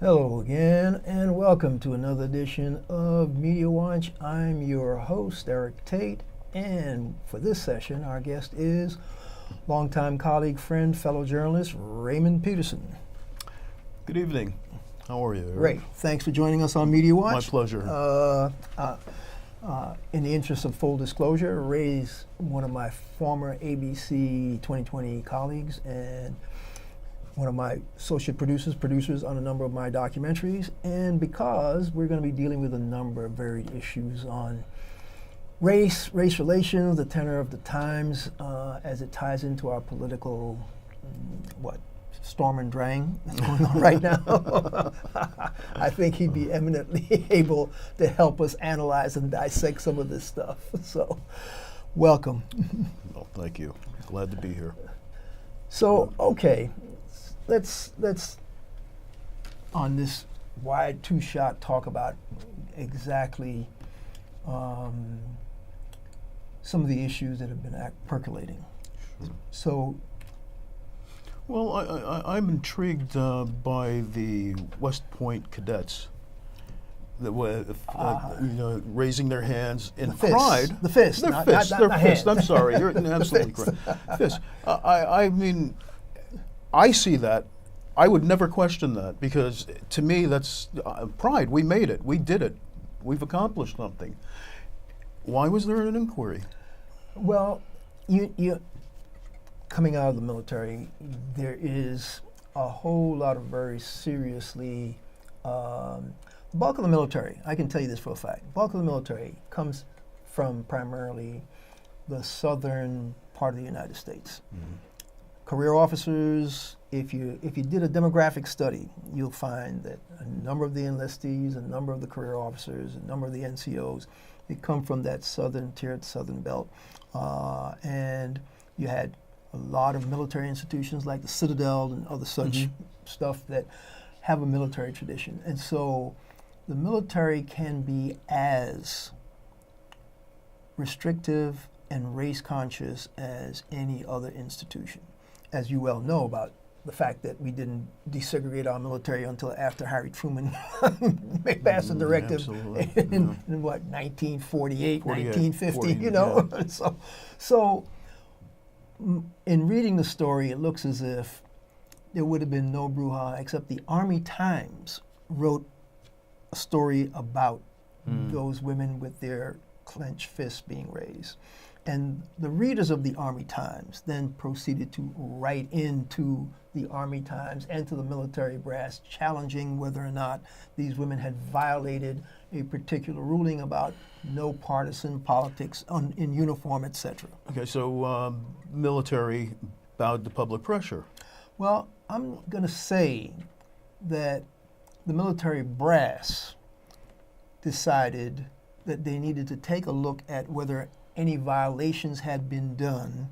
Hello again, and welcome to another edition of Media Watch. I'm your host, Eric Tait, and for this session, our guest is longtime colleague, friend, fellow journalist, Raymond Peterson. Good evening. How are you, Eric? Great. Thanks for joining us on Media Watch. My pleasure. In the interest of full disclosure, Ray's one of my former ABC 2020 colleagues and one of my associate producers on a number of my documentaries, and because we're going to be dealing with a number of varied issues on race relations, the tenor of the times, as it ties into our political, storm and drang that's going on right now. I think he'd be eminently able to help us analyze and dissect some of this stuff. So, welcome. Well, thank you. Glad to be here. So, okay. Let's on this wide two-shot talk about exactly some of the issues that have been percolating. Sure. So, well, I'm intrigued by the West Point cadets that were, raising their hands in pride. The fist. Their fist. Their fist. I'm sorry. You're absolutely correct. Fist. I mean, I see that. I would never question that because to me that's pride. We made it. We did it. We've accomplished something. Why was there an inquiry? Well, you coming out of the military, there is a whole lot of very seriously, the bulk of the military, I can tell you this for a fact, the bulk of the military comes from primarily the southern part of the United States. Mm-hmm. Career officers, if you did a demographic study, you'll find that a number of the enlistees, a number of the career officers, a number of the NCOs, they come from that southern belt. And you had a lot of military institutions like the Citadel and other such stuff that have a military tradition. And so the military can be as restrictive and race conscious as any other institution. As you well know about the fact that we didn't desegregate our military until after Harry Truman passed the directive in 1948, 1950, Yeah. So in reading the story, it looks as if there would have been no brouhaha, except the Army Times wrote a story about those women with their clenched fists being raised. And the readers of the Army Times then proceeded to write into the Army Times and to the military brass, challenging whether or not these women had violated a particular ruling about no partisan politics in uniform, etc. Okay, so military bowed to public pressure. Well, I'm going to say that the military brass decided that they needed to take a look at whether any violations had been done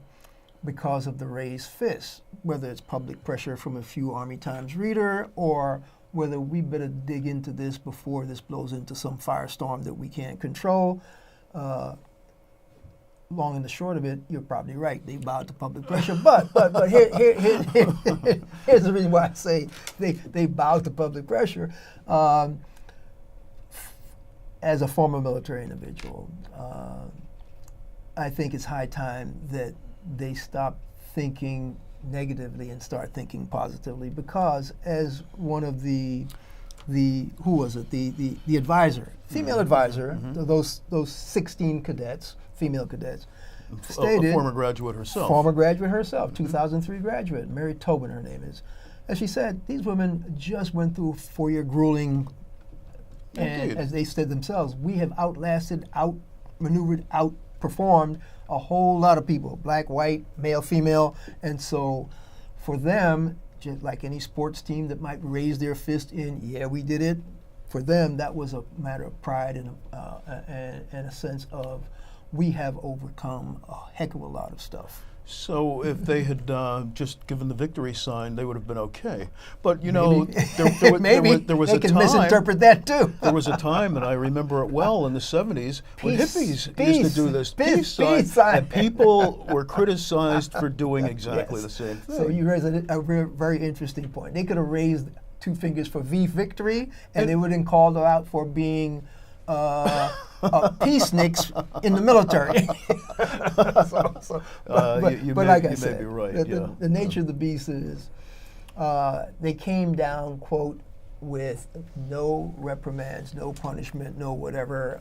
because of the raised fists, whether it's public pressure from a few Army Times reader or whether we better dig into this before this blows into some firestorm that we can't control. Long and the short of it, you're probably right. They bowed to public pressure, but here's the reason why I say they bowed to public pressure. As a former military individual, I think it's high time that they stop thinking negatively and start thinking positively, because as one of the advisor, female advisor, those 16 cadets, female cadets, stated, a former graduate herself. 2003 graduate, Mary Tobin her name is. As she said, these women just went through 4-year grueling, and as they said themselves, we have outlasted, outmaneuvered, outperformed a whole lot of people, black, white, male, female. And so for them, just like any sports team that might raise their fist in, yeah, we did it, for them that was a matter of pride and a sense of we have overcome a heck of a lot of stuff. So if they had just given the victory sign, they would have been okay. But you know, there was a time. They can misinterpret that too. There was a time, and I remember it well, in the 70s, when hippies used to do this peace sign, and people were criticized for doing exactly the same thing. So you raised a very interesting point. They could have raised two fingers for V victory, and they would then call them out for being peaceniks in the military. But like I said, may be right. the nature of the beast is they came down, quote, with no reprimands, no punishment, no whatever.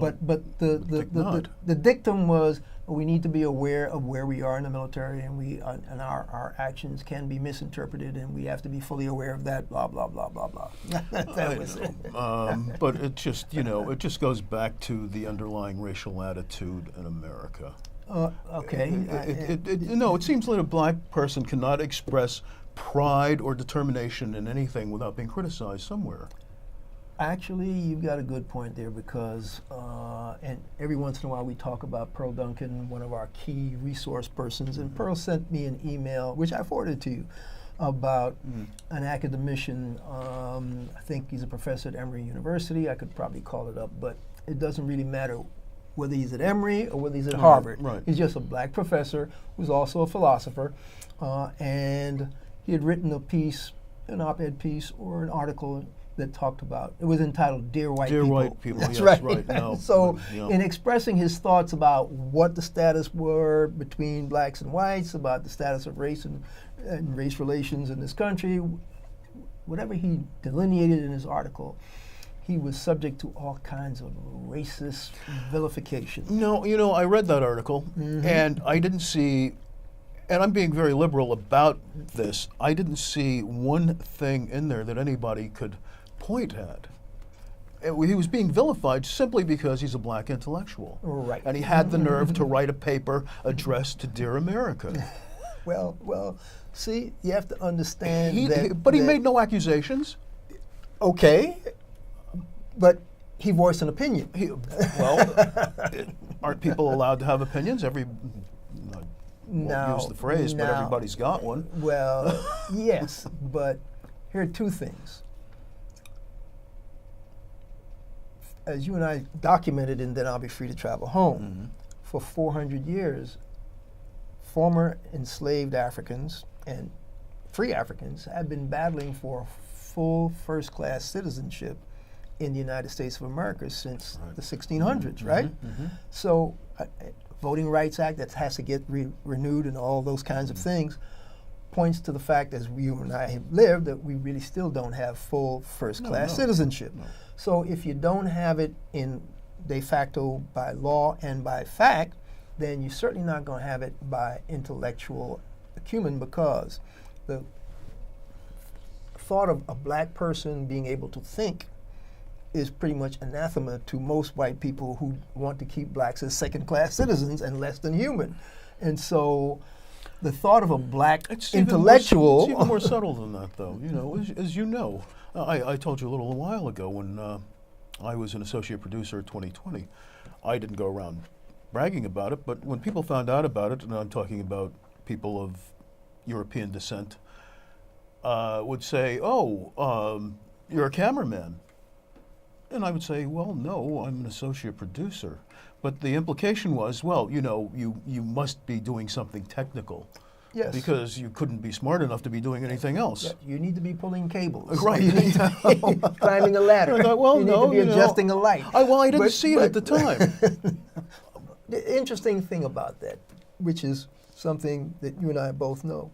But the dictum was, we need to be aware of where we are in the military, and our actions can be misinterpreted, and we have to be fully aware of that. Blah blah blah blah blah. That was it. But it just it just goes back to the underlying racial attitude in America. Okay. It seems like a black person cannot express pride or determination in anything without being criticized somewhere. Actually, you've got a good point there because, and every once in a while we talk about Pearl Duncan, one of our key resource persons, and Pearl sent me an email, which I forwarded to you, about an academician. I think he's a professor at Emory University. I could probably call it up, but it doesn't really matter whether he's at Emory or whether he's at Harvard. Right. He's just a black professor who's also a philosopher, and he had written a piece, an op-ed piece or an article that talked about, it was entitled Dear White People. Dear White People, That's yes, right. No, So in expressing his thoughts about what the status were between blacks and whites, about the status of race and race relations in this country, whatever he delineated in his article, he was subject to all kinds of racist vilification. No, I read that article, and I didn't see, and I'm being very liberal about this, I didn't see one thing in there that anybody could point at. He was being vilified simply because he's a black intellectual. Right. And he had the nerve to write a paper addressed to Dear America. Well, see, you have to understand But he made no accusations. Okay, but he voiced an opinion. Aren't people allowed to have opinions? Won't use the phrase, but everybody's got one. Well, yes, but here are two things. As you and I documented in Then I'll Be Free to Travel Home, for 400 years, former enslaved Africans and free Africans have been battling for full first-class citizenship in the United States of America since the 1600s, right? So, Voting Rights Act that has to get renewed and all those kinds of things points to the fact, as you and I have lived, that we really still don't have full first-class citizenship. No. So if you don't have it in de facto by law and by fact, then you're certainly not going to have it by intellectual acumen, because the thought of a black person being able to think is pretty much anathema to most white people who want to keep blacks as second-class citizens and less than human. And so the thought of a black intellectual... It's even more subtle than that, though. As you know, I told you a little while ago when I was an associate producer at 2020, I didn't go around bragging about it, but when people found out about it, and I'm talking about people of European descent, would say, you're a cameraman. And I would say, well, no, I'm an associate producer. But the implication was, well, you must be doing something technical. Yes. Because you couldn't be smart enough to be doing anything else. Yeah, you need to be pulling cables. Right. You need to be climbing a ladder. I thought, well, you need to be adjusting a light. I didn't see it at the time. The interesting thing about that, which is something that you and I both know,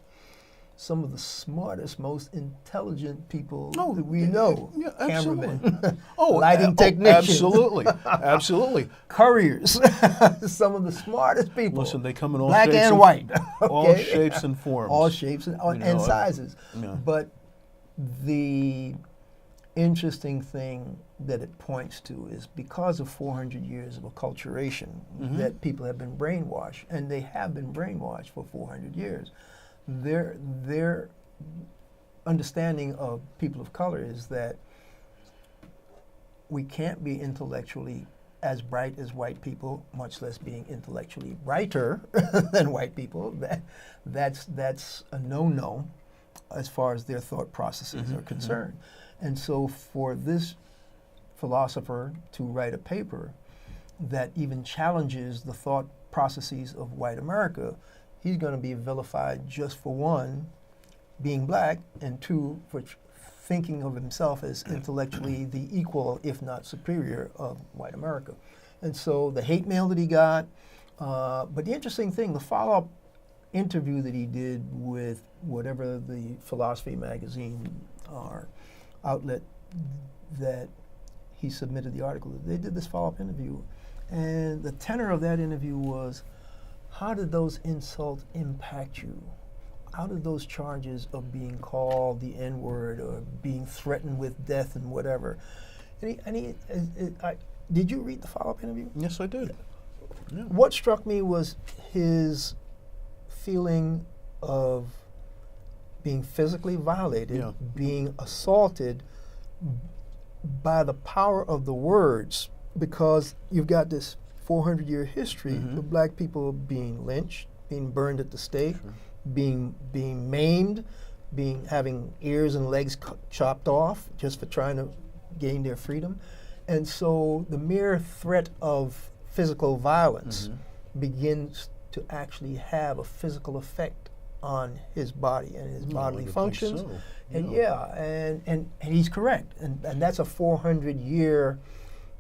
some of the smartest, most intelligent people that we know, cameramen, lighting technicians. Absolutely. Couriers, some of the smartest people. Listen, they come in all black shapes and white. All shapes and forms. All shapes and sizes. Yeah. But the interesting thing that it points to is because of 400 years of acculturation that people have been brainwashed, and they have been brainwashed for 400 years. Their understanding of people of color is that we can't be intellectually as bright as white people, much less being intellectually brighter than white people. That's a no-no as far as their thought processes are concerned. And so for this philosopher to write a paper that even challenges the thought processes of white America, he's going to be vilified just for one, being black, and two, for thinking of himself as intellectually the equal, if not superior, of white America. And so the hate mail that he got, but the interesting thing, the follow-up interview that he did with whatever the philosophy magazine or outlet that he submitted the article, they did this follow-up interview. And the tenor of that interview was, how did those insults impact you? How did those charges of being called the N-word or being threatened with death and whatever? Did you read the follow-up interview? Yes, I did. Yeah. What struck me was his feeling of being physically violated, being assaulted by the power of the words, because you've got this 400-year history of black people being lynched, being burned at the stake, being maimed, having ears and legs chopped off just for trying to gain their freedom. And so the mere threat of physical violence begins to actually have a physical effect on his body and his bodily functions. So. And and he's correct. And that's a 400-year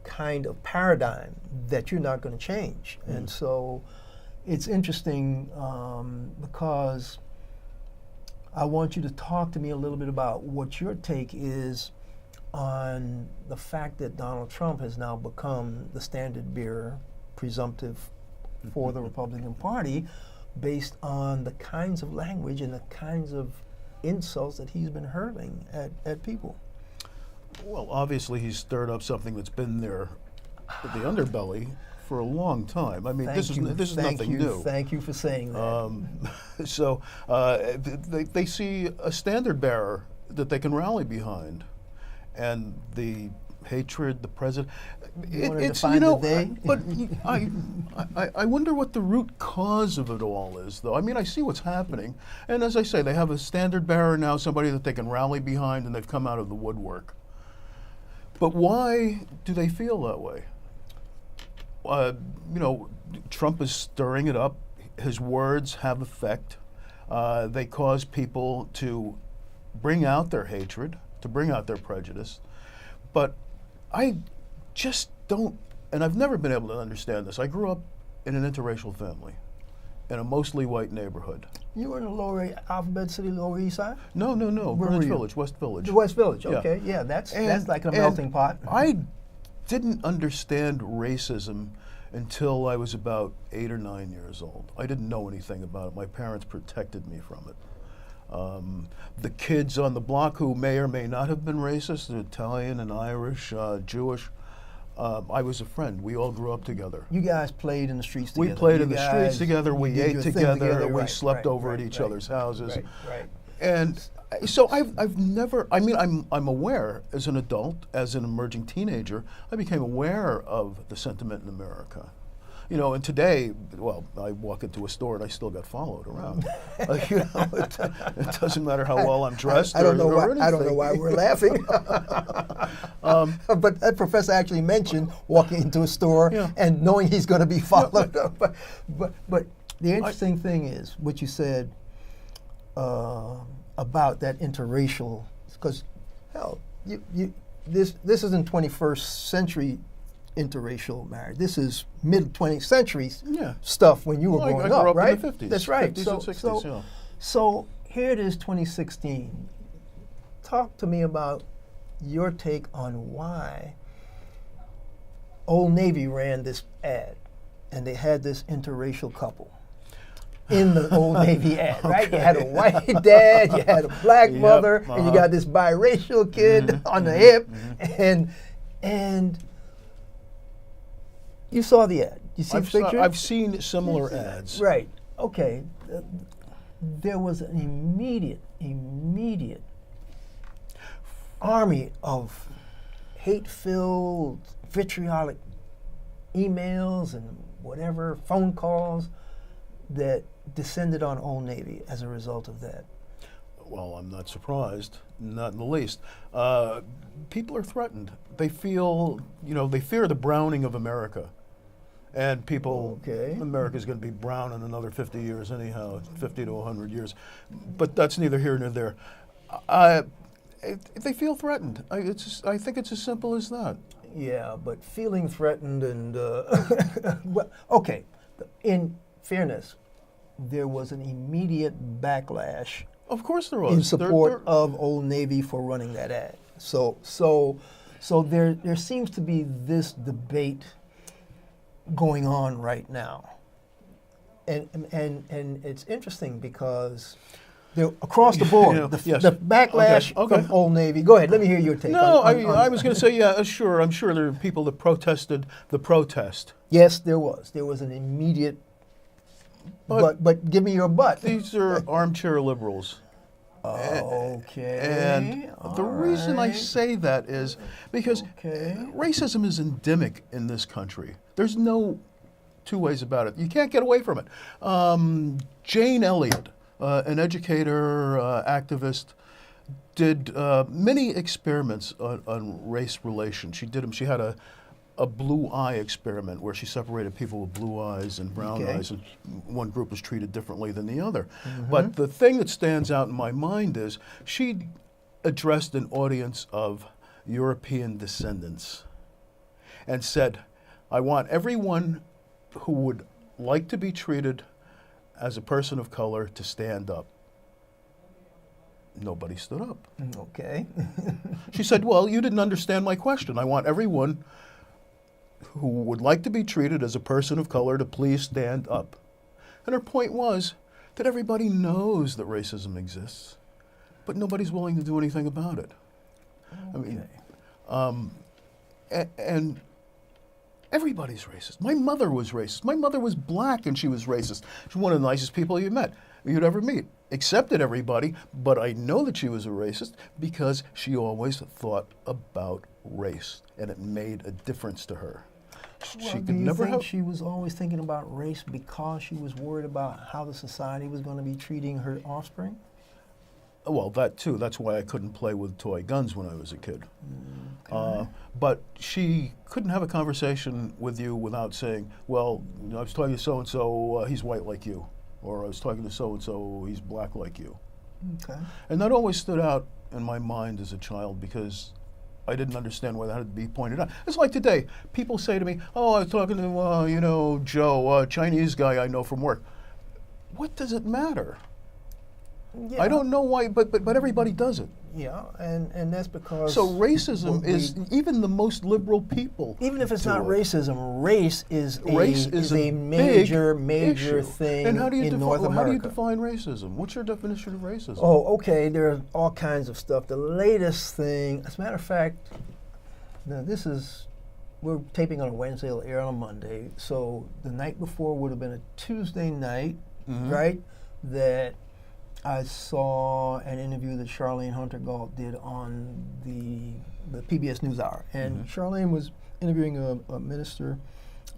kind of paradigm that you're not going to change. And so it's interesting because I want you to talk to me a little bit about what your take is on the fact that Donald Trump has now become the standard bearer, presumptive, for the Republican Party, based on the kinds of language and the kinds of insults that he's been hurling at people. Well, obviously he's stirred up something that's been there at the underbelly for a long time. I mean, this is nothing new. Thank you for saying that. They see a standard bearer that they can rally behind, and the hatred, the president. But I wonder what the root cause of it all is, though. I mean, I see what's happening, and as I say, they have a standard bearer now, somebody that they can rally behind, and they've come out of the woodwork. But why do they feel that way? Trump is stirring it up. His words have effect. They cause people to bring out their hatred, to bring out their prejudice. But I just don't, and I've never been able to understand this. I grew up in an interracial family, in a mostly white neighborhood. You were in the Lower Alphabet City, Lower East Side? No. Greenwich Village, West Village. The West Village, okay. Yeah, that's like a melting pot. I didn't understand racism until I was about 8 or 9 years old. I didn't know anything about it. My parents protected me from it. The kids on the block who may or may not have been racist, Italian and Irish, Jewish, I was a friend. We all grew up together. You guys played in the streets together. We played in the streets together. We ate together. We slept over at each other's houses. And so I've never. I mean, I'm aware as an adult, as an emerging teenager, I became aware of the sentiment in America. And today, well, I walk into a store and I still get followed around. It doesn't matter how well I'm dressed. I don't know why we're laughing. But that professor actually mentioned walking into a store and knowing he's going to be followed. But the interesting thing is what you said about that interracial, because hell, this isn't 21st century interracial marriage. This is mid 20th century stuff when you were growing up, right? In the 50s. That's right. 50s and 60s, so here it is, 2016. Talk to me about your take on why Old Navy ran this ad, and they had this interracial couple in the Old Navy ad, right? You had a white dad, you had a black mother, and you got this biracial kid on the hip, and you saw the ad. You see the picture? I've seen similar ads. Right. Okay. There was an immediate army of hate-filled, vitriolic emails and whatever, phone calls that descended on Old Navy as a result of that. Well, I'm not surprised, not in the least. People are threatened. They feel, they fear the browning of America. And people, America's going to be brown in another 50 years anyhow, 50 to 100 years. But that's neither here nor there. they feel threatened. I think it's as simple as that. Yeah, but feeling threatened and well, okay. In fairness, there was an immediate backlash Of course there was. in support of Old Navy for running that ad. So there seems to be this debate going on right now, and it's interesting because across the board, Yes. the backlash Okay. from Old Navy. Go ahead, let me hear your take. No, on I was going to say, yeah, sure. I'm sure there are people that protested the protest. Yes, there was. There was an immediate. But give me your butt. These are armchair liberals. Okay. And the reason I say that is because racism is endemic in this country. There's no two ways about it. You can't get away from it. Jane Elliott, an educator, activist, did many experiments on race relations. She did them. She had a blue eye experiment where she separated people with blue eyes and brown eyes, and one group was treated differently than the other. But the thing that stands out in my mind is she addressed an audience of European descendants and said, I want everyone who would like to be treated as a person of color to stand up. Nobody stood up. Okay. She said, well, you didn't understand my question. I want everyone who would like to be treated as a person of color to please stand up. And her point was that everybody knows that racism exists, but nobody's willing to do anything about it. Okay. I mean, and everybody's racist. My mother was racist. My mother was black and she was racist. She's one of the nicest people you'd ever meet. Accepted everybody, but I know that she was a racist because she always thought about race, and it made a difference to her. Well, do you think she was always thinking about race because she was worried about how the society was going to be treating her offspring? Well, that too. That's why I couldn't play with toy guns when I was a kid. Okay. But she couldn't have a conversation with you without saying, well, I was talking to so-and-so, he's white like you. Or I was talking to so-and-so, he's black like you. Okay. And that always stood out in my mind as a child because I didn't understand why that had to be pointed out. It's like today, people say to me, oh, I was talking to, Joe, a Chinese guy I know from work. What does it matter? Yeah. I don't know why, but everybody does it. Yeah, and that's because... So racism is, even the most liberal people... Even if it's not it. racism, race is a major major thing and how do you in North America. How do you define racism? What's your definition of racism? Oh, okay, there are all kinds of stuff. The latest thing, as a matter of fact, now we're taping on a Wednesday, it'll air on a Monday, so the night before would have been a Tuesday night, right, that I saw an interview that Charlene Hunter-Gault did on the PBS NewsHour, and Charlene was interviewing a minister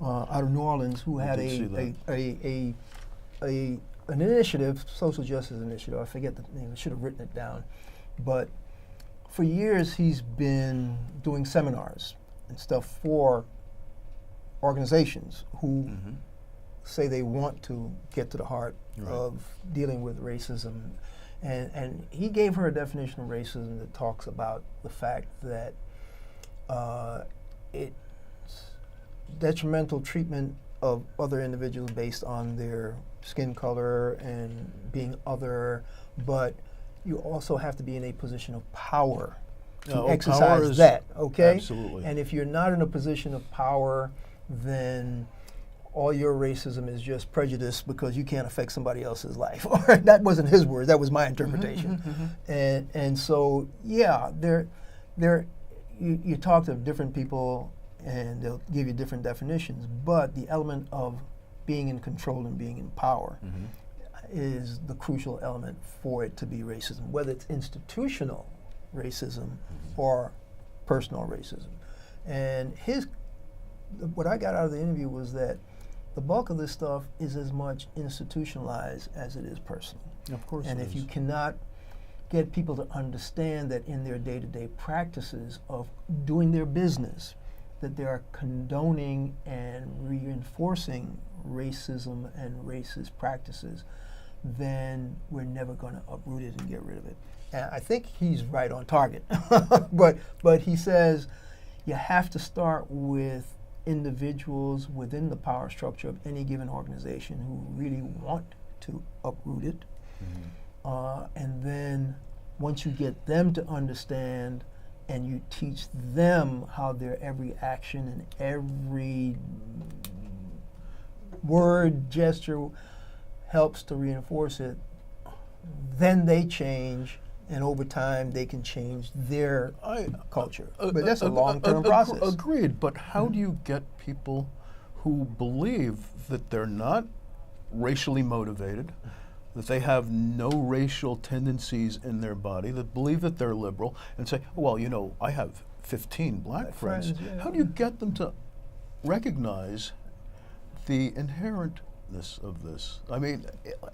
out of New Orleans who had an initiative, social justice initiative. I forget the name. I should have written it down, but for years he's been doing seminars and stuff for organizations who say they want to get to the heart of dealing with racism. And he gave her a definition of racism that talks about the fact that it's detrimental treatment of other individuals based on their skin color and being other, but you also have to be in a position of power to exercise that, okay? Absolutely. And if you're not in a position of power, then all your racism is just prejudice because you can't affect somebody else's life. That wasn't his words, that was my interpretation. And so, yeah, you talk to different people and they'll give you different definitions, but the element of being in control and being in power is the crucial element for it to be racism, whether it's institutional racism or personal racism. And what I got out of the interview was that the bulk of this stuff is as much institutionalized as it is personal. Of course. And if you cannot get people to understand that in their day-to-day practices of doing their business, that they are condoning and reinforcing racism and racist practices, then we're never going to uproot it and get rid of it. And I think he's right on target. but he says you have to start with individuals within the power structure of any given organization who really want to uproot it. And then once you get them to understand and you teach them how their every action and every word, gesture helps to reinforce it, then they change, and over time they can change their culture. But that's a long-term process. Agreed, but how do you get people who believe that they're not racially motivated, that they have no racial tendencies in their body, that believe that they're liberal, and say, well, you know, I have 15 black friends. Yeah. How do you get them to recognize the inherentness of this? I mean,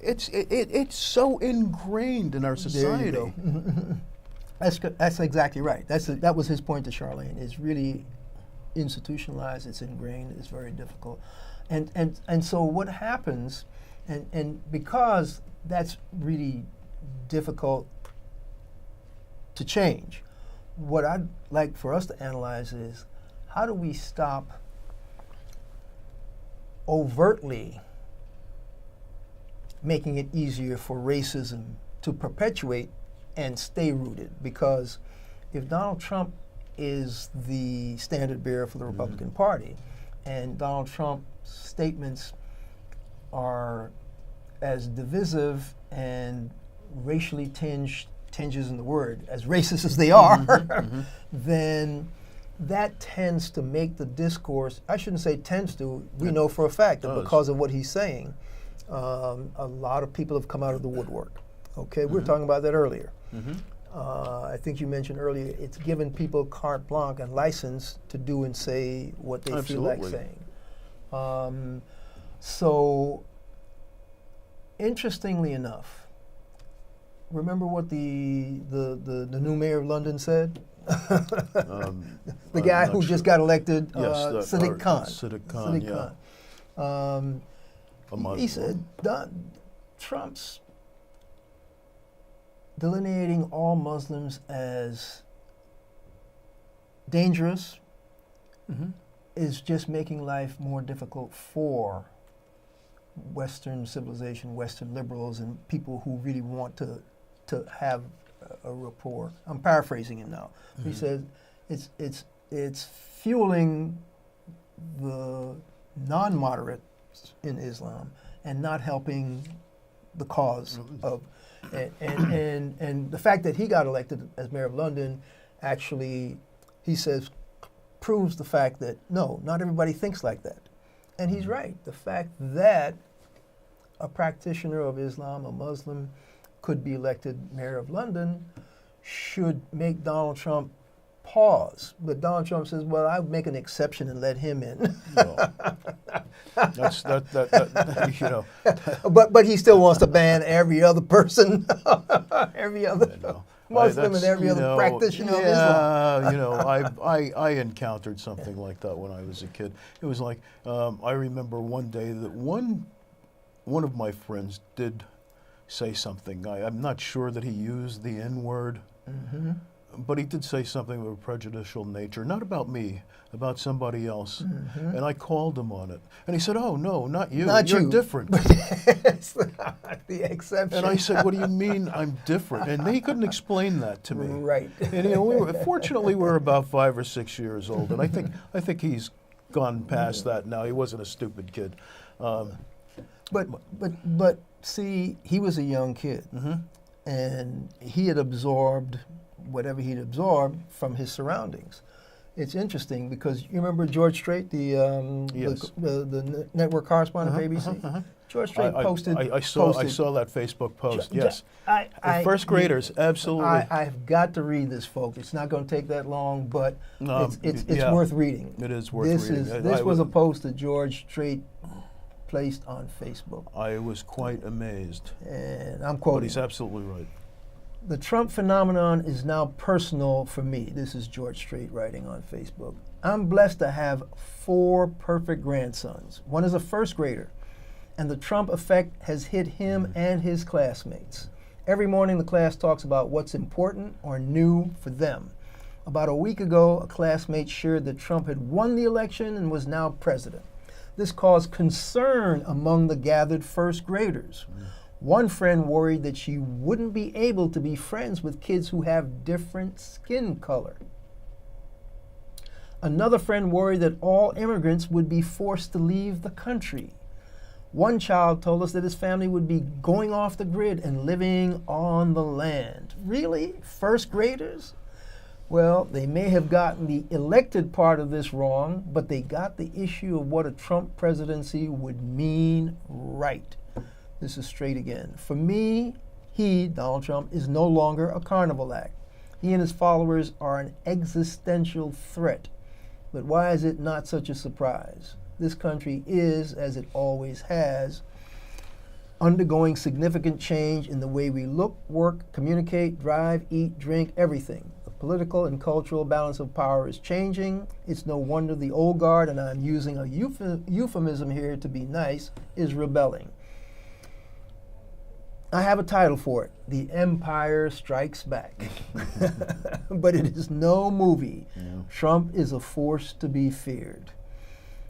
it's so ingrained in our society. There you go. That's exactly right. That was his point to Charlene. It's really institutionalized. It's ingrained. It's very difficult, and so what happens, and because that's really difficult to change, what I'd like for us to analyze is how do we stop overtly making it easier for racism to perpetuate and stay rooted? Because if Donald Trump is the standard bearer for the Republican Party, and Donald Trump's statements are as divisive and racially tinge is in the word, as racist as they are, then that tends to make the discourse, I shouldn't say tends to, we know for a fact that because of what he's saying, a lot of people have come out of the woodwork. Okay, we were talking about that earlier. I think you mentioned earlier, it's given people carte blanche and license to do and say what they feel like saying. So, interestingly enough, remember what the new mayor of London said? The guy who just got elected, Sadiq Khan. Sadiq Khan, he said Trump's delineating all Muslims as dangerous is just making life more difficult for Western civilization, Western liberals, and people who really want to have a rapport. I'm paraphrasing him now. He says it's fueling the non-moderates in Islam and not helping the cause of and the fact that he got elected as mayor of London actually, he says, proves the fact that no, not everybody thinks like that. And he's right. The fact that a practitioner of Islam, a Muslim, could be elected mayor of London should make Donald Trump pause. But Donald Trump says, well, I'll make an exception and let him in. That's you know. But he still wants to ban every other person, every other Muslim and every other practitioner of Islam. You know, I encountered something like that when I was a kid. It was like, I remember one day that one of my friends did say something. I'm not sure that he used the N-word, but he did say something of a prejudicial nature, not about me, about somebody else. And I called him on it. And he said, oh, no, not you. You're different. The exception. And I said, what do you mean I'm different? And he couldn't explain that to me. Right. And you know, fortunately, we're about 5 or 6 years old, and I think he's gone past that now. He wasn't a stupid kid. But see, he was a young kid, and he had absorbed whatever he'd absorbed from his surroundings. It's interesting because you remember George Strait, the network correspondent of ABC. George Strait posted. I saw that Facebook post. Yes, first graders, absolutely. I've got to read this, folks. It's not going to take that long, but it's worth reading. It is worth reading. This was a post that George Strait placed on Facebook. I was quite amazed. And I'm quoting. But he's absolutely right. The Trump phenomenon is now personal for me. This is George Strait writing on Facebook. I'm blessed to have 4 perfect grandsons. One is a first grader, and the Trump effect has hit him and his classmates. Every morning the class talks about what's important or new for them. About a week ago, a classmate shared that Trump had won the election and was now president. This caused concern among the gathered first graders. One friend worried that she wouldn't be able to be friends with kids who have different skin color. Another friend worried that all immigrants would be forced to leave the country. One child told us that his family would be going off the grid and living on the land. Really? First graders? Well, they may have gotten the elected part of this wrong, but they got the issue of what a Trump presidency would mean right. This is straight again. For me, he, Donald Trump, is no longer a carnival act. He and his followers are an existential threat. But why is it not such a surprise? This country is, as it always has, undergoing significant change in the way we look, work, communicate, drive, eat, drink, everything. The political and cultural balance of power is changing. It's no wonder the old guard, and I'm using a euphemism here to be nice, is rebelling. I have a title for it, The Empire Strikes Back. But it is no movie. Yeah. Trump is a force to be feared.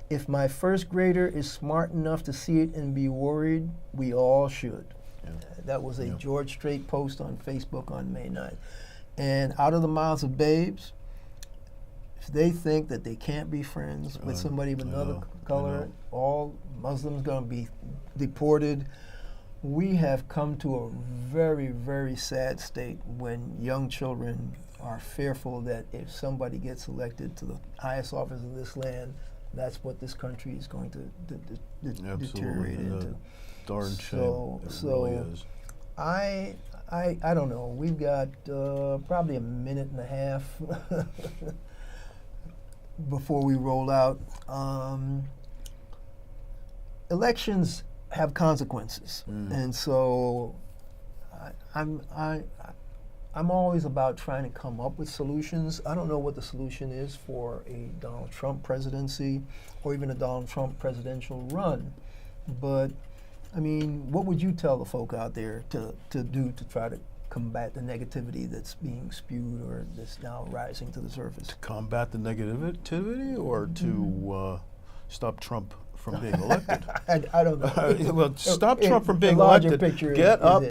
If my first grader is smart enough to see it and be worried, we all should. Yeah. That was a George Strait post on Facebook on May 9th. And out of the mouths of babes, if they think that they can't be friends with somebody of another color, all Muslims going to be deported. We have come to a very, very sad state when young children are fearful that if somebody gets elected to the highest office of this land, that's what this country is going to deteriorate into. Darn shame. So really is. I don't know. We've got probably a minute and a half before we roll out. Elections have consequences, and so I'm always about trying to come up with solutions. I don't know what the solution is for a Donald Trump presidency or even a Donald Trump presidential run, but I mean, what would you tell the folk out there to do to try to combat the negativity that's being spewed or that's now rising to the surface? To combat the negativity or to stop Trump from being elected? I don't know. Well, stop Trump from being elected. Get up,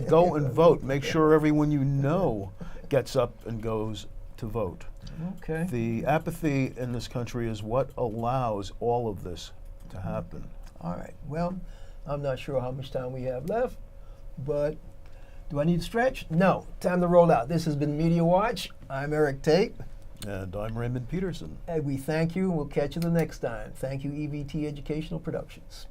go and vote. Make sure everyone you know gets up and goes to vote. Okay. The apathy in this country is what allows all of this to happen. All right. Well, I'm not sure how much time we have left, but do I need to stretch? No. Time to roll out. This has been Media Watch. I'm Eric Tait. And I'm Raymond Peterson. And we thank you, and we'll catch you the next time. Thank you, EVT Educational Productions.